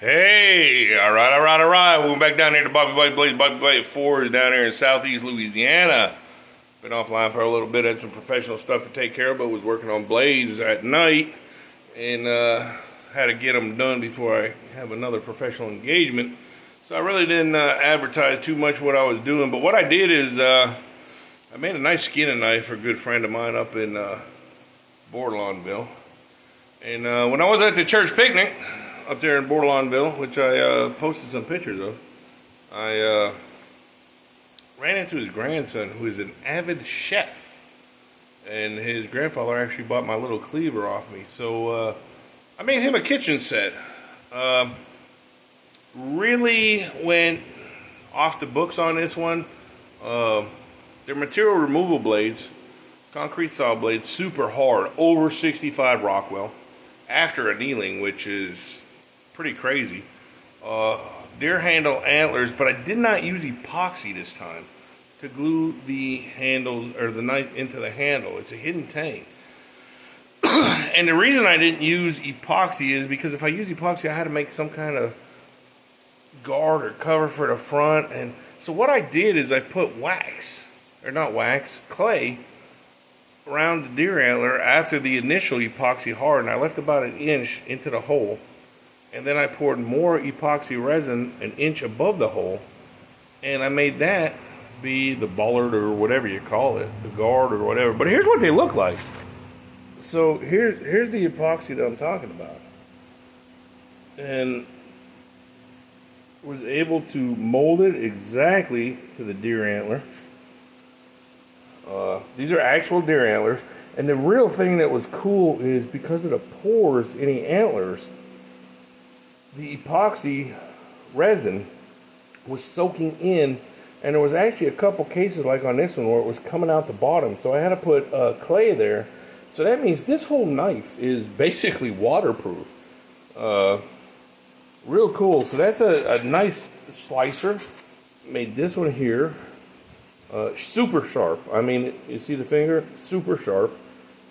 Hey, all right. We're back down here to Bobby Blade Blades. Bobby Blade 4 is down here in southeast Louisiana. Been offline for a little bit, had some professional stuff to take care of, but was working on blades at night and had to get them done before I have another professional engagement. So I really didn't advertise too much what I was doing, but what I did is I made a nice skinning knife for a good friend of mine up in Bordelonville. And when I was at the church picnic up there in Bordelonville, which I posted some pictures of, I ran into his grandson, who is an avid chef, and his grandfather actually bought my little cleaver off me. So I made him a kitchen set. Really went off the books on this one. They're material removal blades, concrete saw blades, super hard, over 65 Rockwell, after annealing, which is pretty crazy. Deer handle antlers, but I did not use epoxy this time to glue the handles or the knife into the handle. It's a hidden tang. And the reason I didn't use epoxy is because if I use epoxy, I had to make some kind of guard or cover for the front. And so what I did is I put clay around the deer antler after the initial epoxy hardened. I left about an inch into the hole, and then I poured more epoxy resin an inch above the hole, and I made that be the bollard or whatever you call it, the guard or whatever. But here's what they look like. So here's the epoxy that I'm talking about, and was able to mold it exactly to the deer antler. These are actual deer antlers, and the real thing that was cool is because of the pores in the antlers, the epoxy resin was soaking in, and there was actually a couple cases like on this one where it was coming out the bottom, so I had to put clay there. So that means this whole knife is basically waterproof. Real cool. So that's a nice slicer. Made this one here. Super sharp. I mean, you see the finger? Super sharp.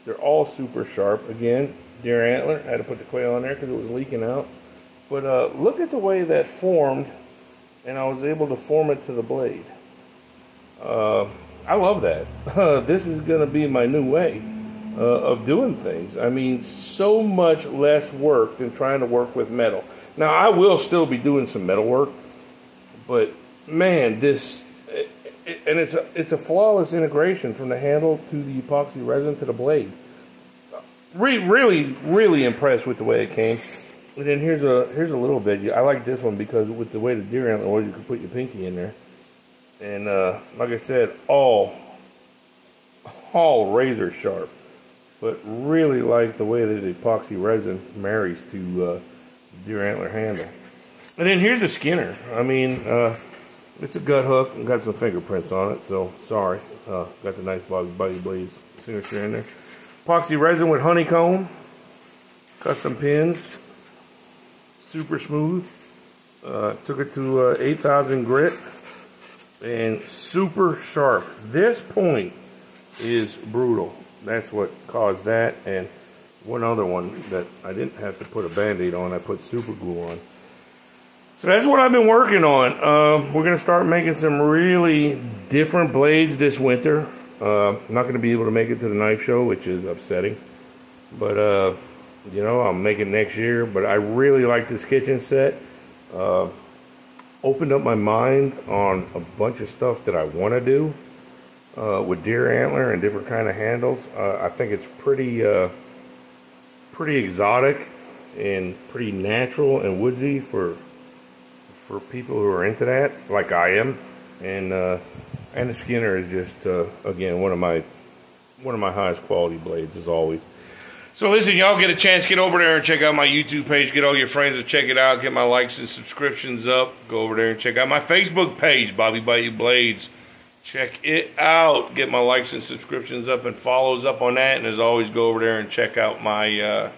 They're all super sharp. Again, deer antler. I had to put the clay on there because it was leaking out. But look at the way that formed, and I was able to form it to the blade. I love that. This is going to be my new way of doing things. I mean, so much less work than trying to work with metal. Now, I will still be doing some metal work, but man, and it's a flawless integration from the handle to the epoxy resin to the blade. Really impressed with the way it came. And then here's a little bit. I like this one because with the way the deer antler was, you can put your pinky in there. And like I said, all razor sharp. But really like the way that the epoxy resin marries to deer antler handle. And then here's the skinner. I mean, it's a gut hook and got some fingerprints on it, so sorry. Got the nice Bobby Blades signature in there. Epoxy resin with honeycomb, custom pins, super smooth. Took it to 8,000 grit and super sharp. This point is brutal. That's what caused that, and one other one that I didn't have to put a band-aid on, I put super glue on. So that's what I've been working on. We're going to start making some really different blades this winter. I'm not going to be able to make it to the knife show, which is upsetting. But, you know, I'll make it next year. But I really like this kitchen set. Opened up my mind on a bunch of stuff that I want to do with deer antler and different kind of handles. I think it's pretty exotic and pretty natural and woodsy for people who are into that, like I am. And the skinner is just again one of my highest quality blades as always. So listen, y'all get a chance, get over there and check out my YouTube page. Get all your friends to check it out. Get my likes and subscriptions up. Go over there and check out my Facebook page, Bobby Bayou Blades. Check it out. Get my likes and subscriptions up and follows up on that. And as always, go over there and check out my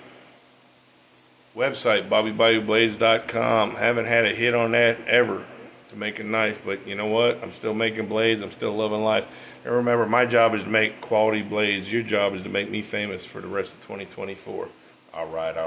website, BobbyBayouBlades.com. Haven't had a hit on that ever to make a knife, but you know what? I'm still making blades. I'm still loving life. And remember, my job is to make quality blades. Your job is to make me famous for the rest of 2024. All right.